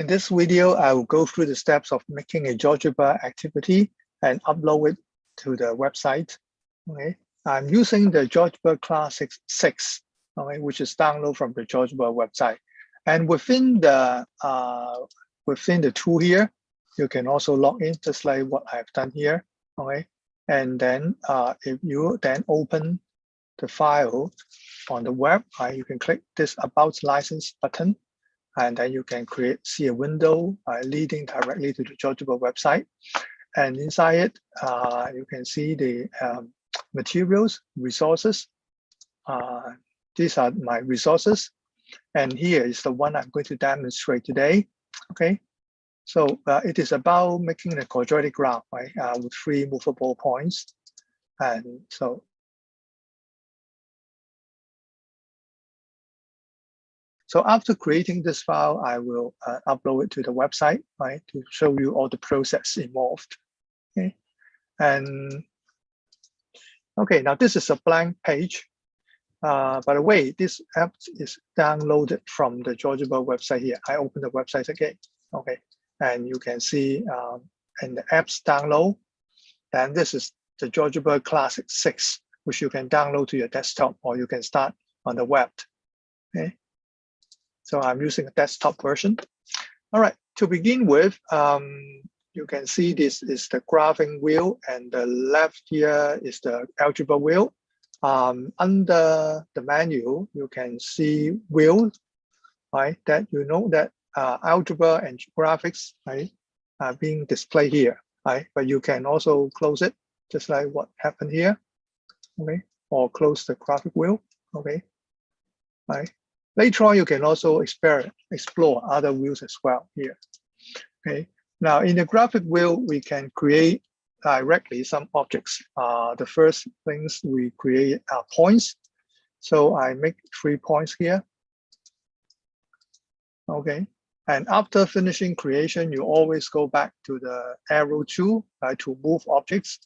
In this video, I will go through the steps of making a GeoGebra activity and upload it to the website. Okay, I'm using the GeoGebra class 6, okay, which is download from the GeoGebra website. And within the tool here, you can also log in just like what I've done here. Okay, and then if you then open the file on the web, you can click this About License button. And then you can see a window leading directly to the GeoGebra website. And inside it, you can see the materials, resources. These are my resources. And here is the one I'm going to demonstrate today. Okay, so it is about making a quadratic graph, right, with 3 movable points. And so after creating this file, I will upload it to the website, right, to show you all the process involved. Okay, and okay, now this is a blank page. By the way, this app is downloaded from the GeoGebra website here. I open the website again. Okay, and you can see in the apps download, and this is the GeoGebra Classic 6, which you can download to your desktop or you can start on the web. Okay. So I'm using a desktop version. All right, to begin with, you can see this is the graphing wheel and the left here is the algebra wheel. Under the menu, you can see wheels, right, that you know that algebra and graphics, right, are being displayed here, right? But you can also close it, just like what happened here, okay? Or close the graphic wheel, okay? Right. Later on, you can also explore other wheels as well here. Okay. Now, in the graphic wheel, we can create directly some objects. The first things we create are points. So I make 3 points here. Okay. And after finishing creation, you always go back to the arrow tool to move objects.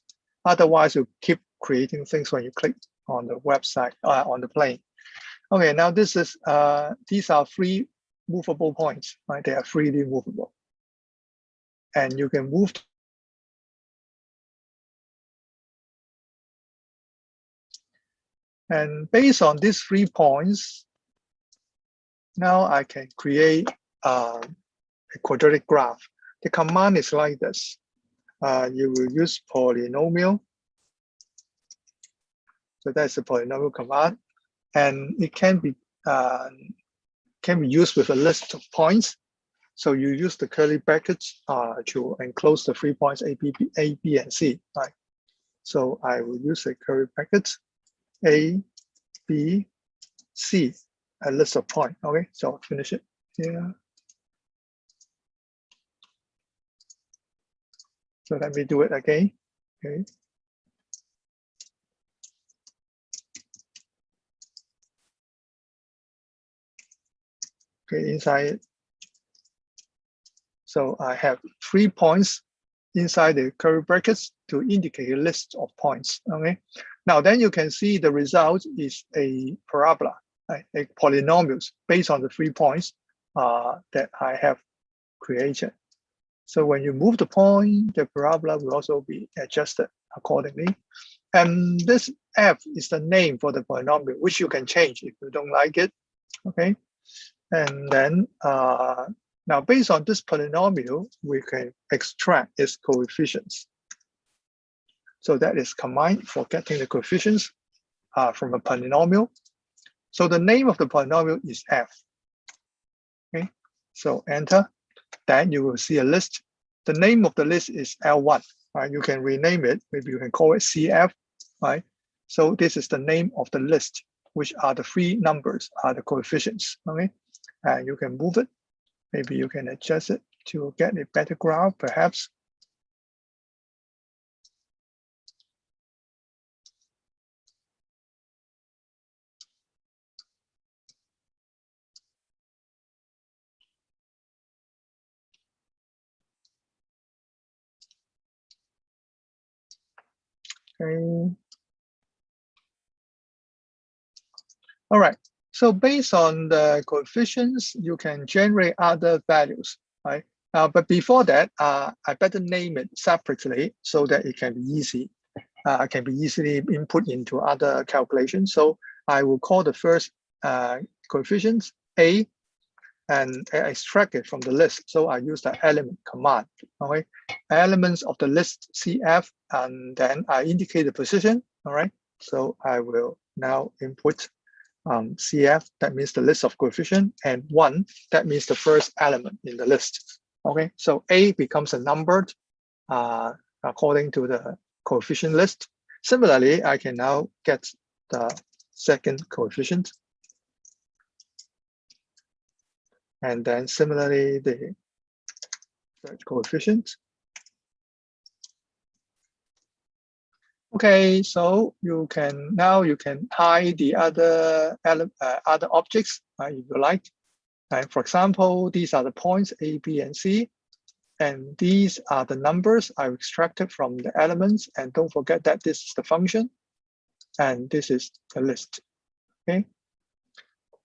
Otherwise, you keep creating things when you click on the website, on the plane. Okay, now this is these are 3 movable points, right? They are freely movable, and you can move. And based on these 3 points, now I can create a quadratic graph. The command is like this. You will use polynomial. So that's the polynomial command. And it can be used with a list of points. So you use the curly brackets to enclose the 3 points A, B, and C. Right. So I will use the curly brackets A, B, C, a list of points. Okay, so I'll finish it here. So let me do it again. Okay. Okay, inside it. So I have 3 points inside the curly brackets to indicate a list of points. Okay. Now then you can see the result is a parabola, right? A polynomials based on the 3 points that I have created. So when you move the point, the parabola will also be adjusted accordingly. And this f is the name for the polynomial, which you can change if you don't like it. Okay. And then now based on this polynomial, we can extract its coefficients. So that is combined for getting the coefficients from a polynomial. So the name of the polynomial is f. Okay, so enter. Then you will see a list. The name of the list is L1. Right? You can rename it. Maybe you can call it CF. Right? So this is the name of the list, which are the 3 numbers, are the coefficients. Okay, and you can move it. Maybe you can adjust it to get a better graph, perhaps. Okay. All right. So based on the coefficients, you can generate other values right? But before that, I better name it separately so that it can be easy. Can be easily input into other calculations. So I will call the first coefficient A, and I extract it from the list. So I use the element command. Okay, elements of the list CF, and then I indicate the position. All right, so I will now input CF, that means the list of coefficient, and 1, that means the first element in the list. Okay, so A becomes a numbered according to the coefficient list. Similarly, I can now get the second coefficient. And then similarly, the third coefficient. Okay, so you can hide the other objects if you like. For example, these are the points A, B, and C. And these are the numbers I extracted from the elements. And don't forget that this is the function. And this is the list. Okay.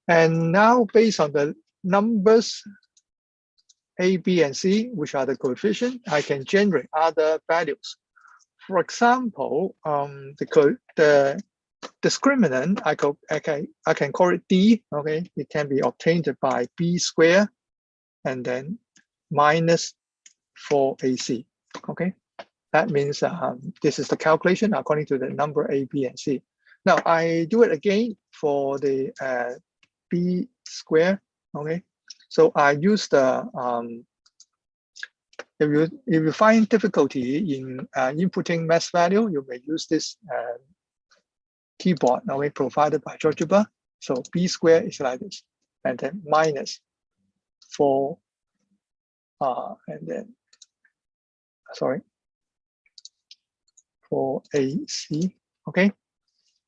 And now based on the numbers A, B, and C, which are the coefficient, I can generate other values. For example, the discriminant, I can call it D. Okay, it can be obtained by B squared and then minus 4AC. Okay, that means this is the calculation according to the number A, B, and C. Now I do it again for the B squared. Okay, so I use the if you find difficulty in inputting mass value, you may use this keyboard provided by GeoGebra. So B squared is like this, and then minus 4, and then sorry, 4AC. Okay,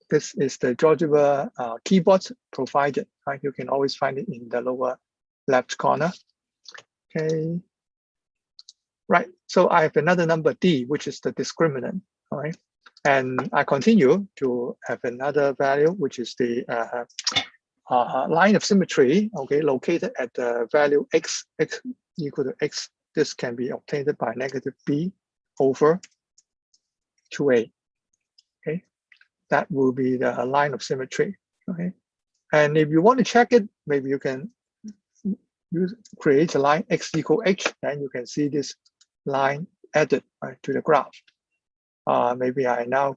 this is the GeoGebra keyboard provided. Right? You can always find it in the lower left corner. Okay. Right, so I have another number D, which is the discriminant, all right? And I continue to have another value, which is the line of symmetry, okay, located at the value x equal to x. This can be obtained by negative B over 2A, okay? That will be the line of symmetry, okay? And if you want to check it, maybe you can create a line x equal h, and you can see this line added to the graph. Maybe I now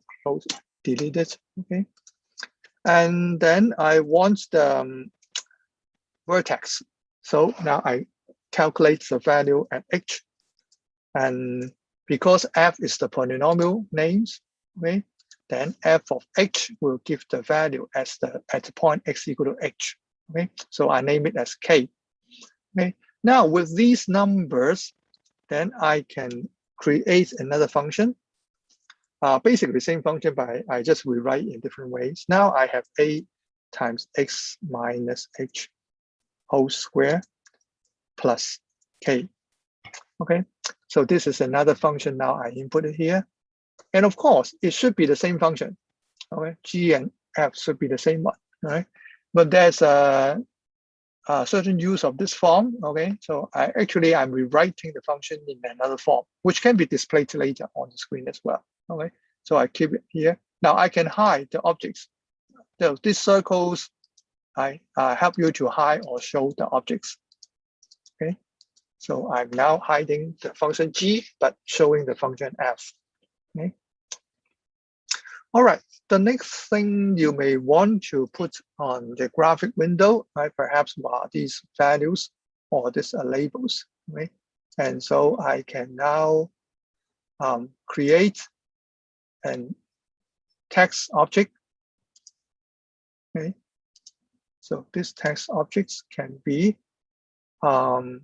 delete it, okay? And then I want the vertex. So now I calculate the value at h. And because f is the polynomial names, okay, then f of h will give the value at the point x equal to h, okay? So I name it as k, okay? Now with these numbers, then I can create another function. Basically the same function, but I just rewrite in different ways. Now I have A times x minus h whole square plus k. Okay, so this is another function now I input it here. And of course, it should be the same function. Okay, G and F should be the same one, right? But there's a certain use of this form, okay? So I'm rewriting the function in another form, which can be displayed later on the screen as well, okay? So I keep it here. Now I can hide the objects. So these circles, I help you to hide or show the objects, okay? So I'm now hiding the function G, but showing the function F, okay? All right, the next thing you may want to put on the graphic window, right? Perhaps are these values or these are labels, right? And so I can now create a text object, okay? So this text objects can be, okay,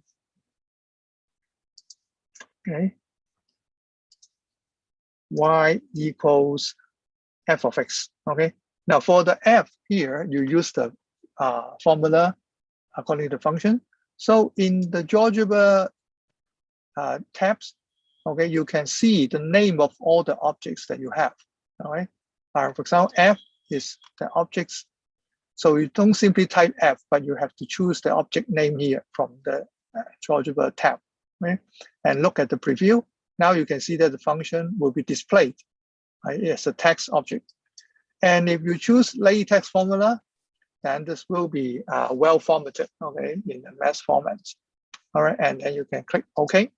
y equals f of x, okay? Now for the f here, you use the formula according to the function. So in the GeoGebra tabs, okay, you can see the name of all the objects that you have, all right? For example, f is the objects. So you don't simply type f, but you have to choose the object name here from the GeoGebra tab, right? And look at the preview. Now you can see that the function will be displayed, right, as a text object. And if you choose latex formula, then this will be well formatted, okay, in the mesh format. All right, and then you can click OK.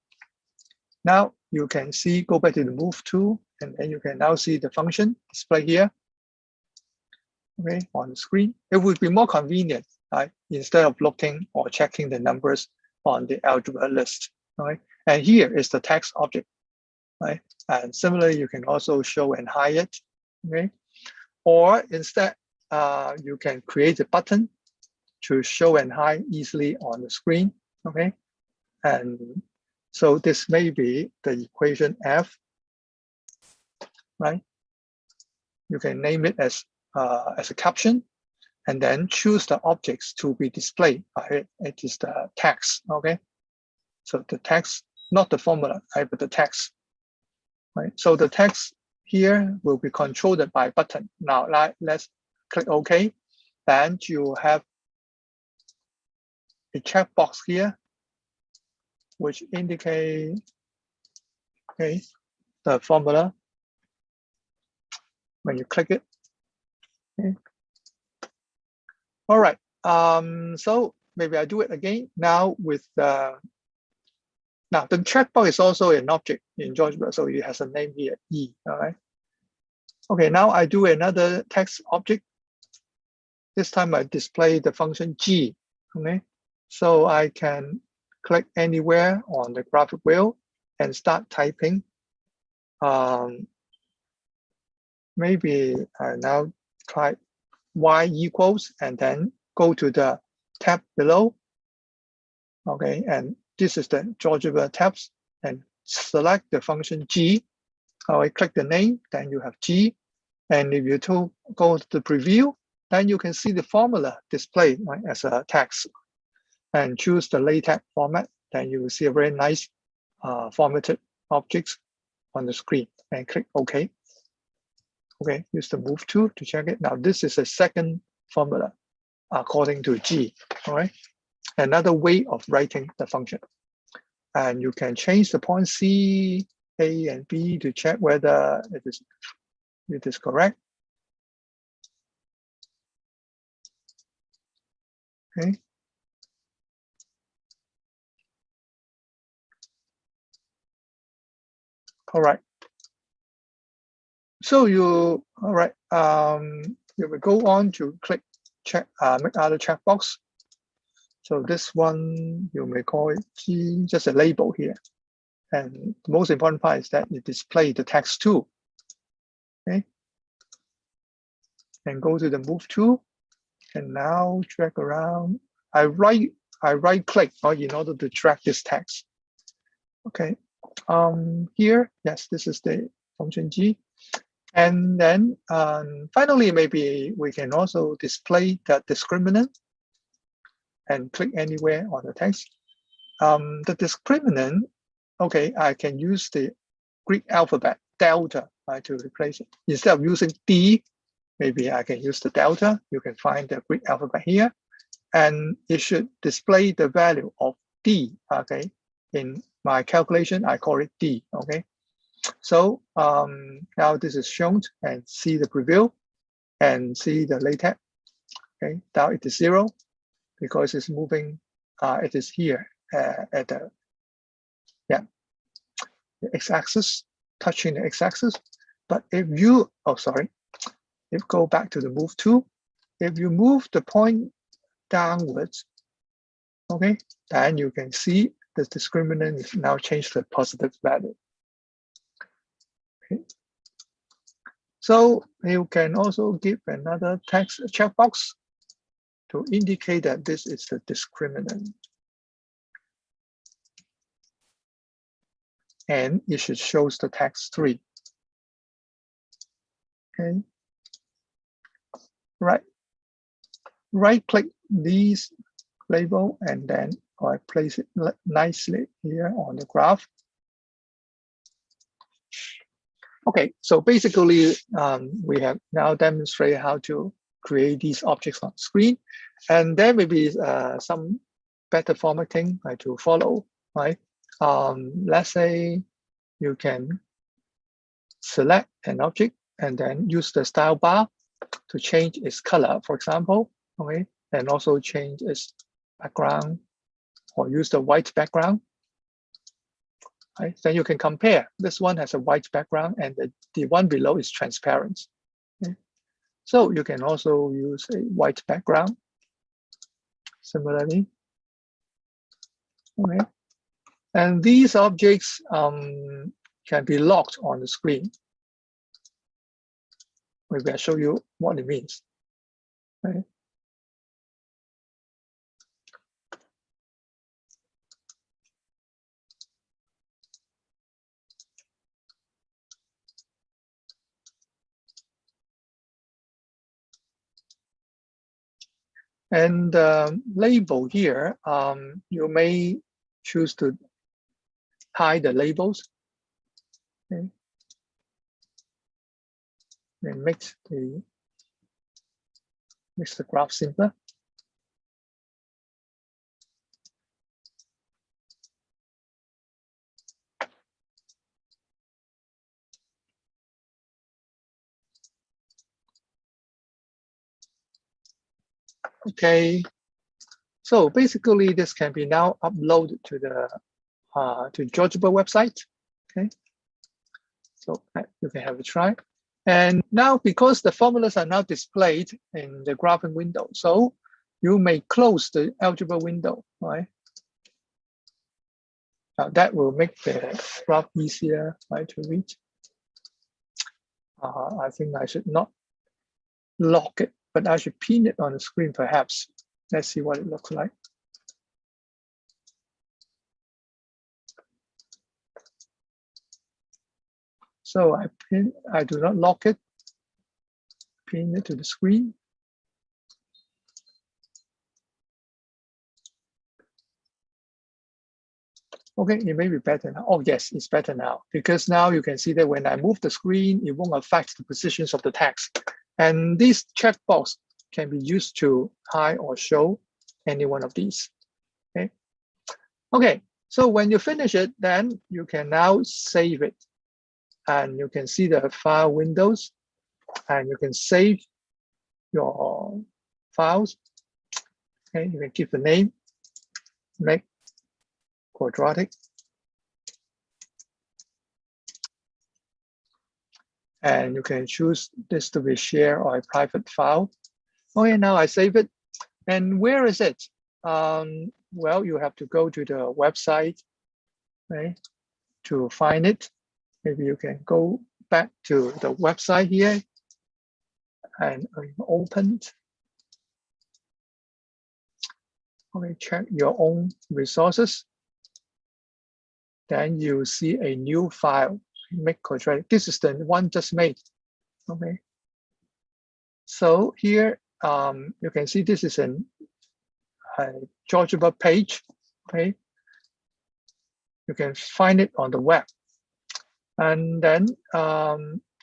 Now you can see, go back to the move tool, and then you can now see the function display here, okay, on the screen. It would be more convenient, right, instead of looking or checking the numbers on the algebra list, right? And here is the text object, right? And similarly, you can also show and hide it, okay? Or instead, you can create a button to show and hide easily on the screen, okay? And so this may be the equation F, right? You can name it as a caption, and then choose the objects to be displayed. It is the text, okay? So the text, not the formula, right, but the text, right? So the text here will be controlled by button. Now let's click OK. Then you have a checkbox here, which indicate, okay, the formula when you click it. Okay. All right. So maybe I do it again now with now the checkbox is also an object in GeoGebra, so it has a name here, E. All right. Okay, now I do another text object. This time I display the function G. Okay, so I can click anywhere on the graphic wheel and start typing. Maybe I now try Y equals and then go to the tab below. Okay, and this is the GeoGebra tabs, and select the function G. I click the name, then you have G. And if you go to the preview, then you can see the formula displayed, right, as a text. And choose the LaTeX format, then you will see a very nice formatted objects on the screen, and click OK. Okay, use the move tool to check it. Now this is a second formula according to G, all right? Another way of writing the function. And you can change the point C, A, and B to check whether it is correct. Okay. All right. So you, all right, you will go on to click check, make other checkbox. So this one, you may call it G, just a label here. And the most important part is that you display the text too. Okay. And go to the move tool, and now drag around. I right click in order to drag this text. Okay. Here, yes, this is the function G. And then finally, maybe we can also display the discriminant and click anywhere on the text. The discriminant, okay, I can use the Greek alphabet, delta, to replace it. Instead of using D, maybe I can use the delta. You can find the Greek alphabet here. And it should display the value of D, okay? In my calculation, I call it D, okay? So now this is shown, and see the preview and see the LaTeX. Okay, now it is 0 because it's moving. It is here at the x-axis, touching the x-axis. But if you, if go back to the move tool, if you move the point downwards, okay, then you can see the discriminant is now changed to a positive value. Okay. So you can also give another text checkbox to indicate that this is the discriminant. And it should show the text 3. Okay. Right click these label, and then I place it nicely here on the graph. Okay, so basically we have now demonstrated how to create these objects on screen, and there may be some better formatting to follow, right? let's say you can select an object and then use the style bar to change its color, for example, okay, and also change its background or use the white background. Right? Then you can compare. This one has a white background and the one below is transparent. Okay? So you can also use a white background similarly. Okay. And these objects can be locked on the screen. Maybe I'll show you what it means. Okay. And label here, you may choose to hide the labels. Okay. And makes the graph simpler. Okay, so basically this can be now uploaded to the GeoGebra website. Okay, so you can have a try. And now because the formulas are now displayed in the graphing window, so you may close the algebra window, right? Now that will make the graph easier, right, to read. I think I should not lock it, but I should pin it on the screen perhaps. Let's see what it looks like. So I do not lock it, pin it to the screen. Okay, it may be better now. Oh yes, it's better now because now you can see that when I move the screen, it won't affect the positions of the text. And this checkbox can be used to hide or show any one of these. Okay. Okay, so when you finish it, then you can now save it. And you can see the file windows and you can save your files. Okay, you can give the name, make quadratic. And you can choose this to be shared or a private file. Okay, now I save it. And where is it? Well, you have to go to the website, right, to find it. Maybe you can go back to the website here and open it. Okay, check your own resources. Then you see a new file, make quadratic. This is the one just made. Okay. So here you can see this is a GeoGebra page. Okay. You can find it on the web. And then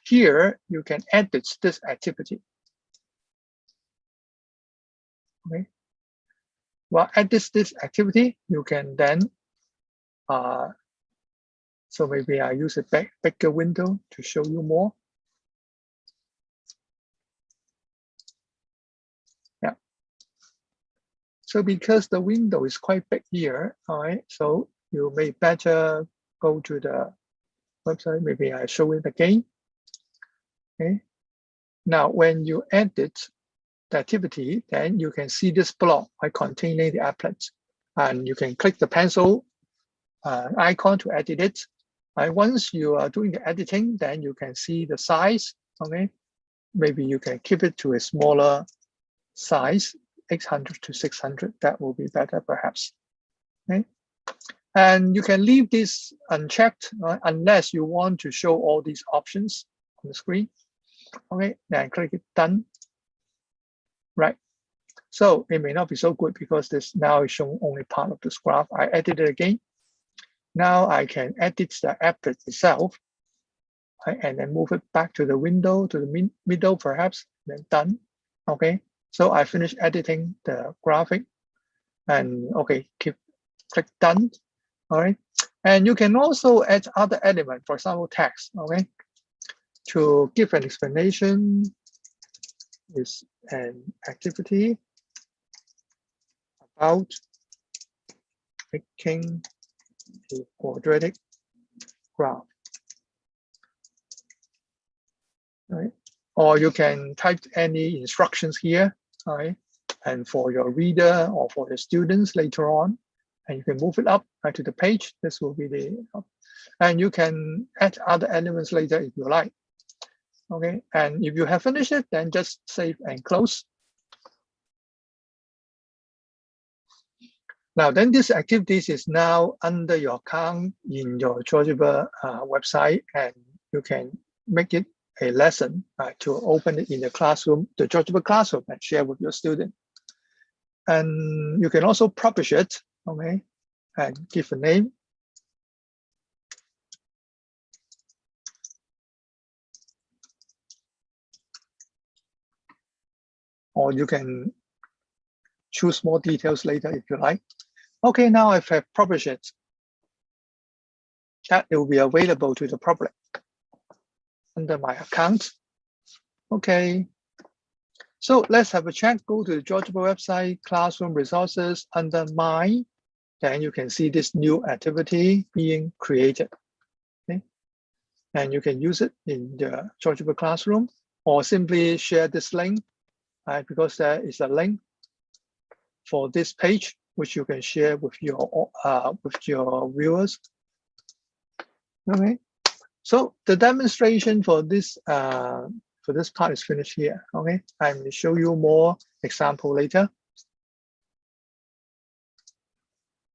here you can edit this activity. Okay. Well, edit this activity, you can then so maybe I use a bigger window to show you more. Yeah. So because the window is quite big here, all right, so you may better go to the website. Maybe I show it again. Okay. Now, when you edit the activity, then you can see this block containing the applets. And you can click the pencil icon to edit it. Once you are doing the editing, then you can see the size. Okay, maybe you can keep it to a smaller size, 800 to 600. That will be better, perhaps. Okay, and you can leave this unchecked unless you want to show all these options on the screen. Okay, then click it done. Right. So it may not be so good because this now is showing only part of this graph. I edit it again. Now I can edit the applet itself, right, and then move it back to the window, to the middle perhaps, then done. Okay, so I finished editing the graphic and okay, click done. All right, And you can also add other elements, for example, text, okay? To give an explanation is an activity about making a quadratic graph, right? Or you can type any instructions here, right? And for your reader or for the students later on, and you can move it up right to the page. This will be the, and you can add other elements later if you like. Okay, and if you have finished it, then just save and close. Now, then this activities is now under your account in your GeoGebra website, and you can make it a lesson to open it in the classroom, the GeoGebra classroom, and share with your student. And you can also publish it, okay, and give a name. Or you can choose more details later if you like. Okay, now I have published it. That it will be available to the public under my account. Okay. So let's have a check. Go to the GeoGebra website, classroom resources, under My. Then you can see this new activity being created. Okay. And you can use it in the GeoGebra classroom, or simply share this link, right? Because there is a link for this page, which you can share with your viewers. Okay. So the demonstration for this part is finished here. Okay. I will show you more example later.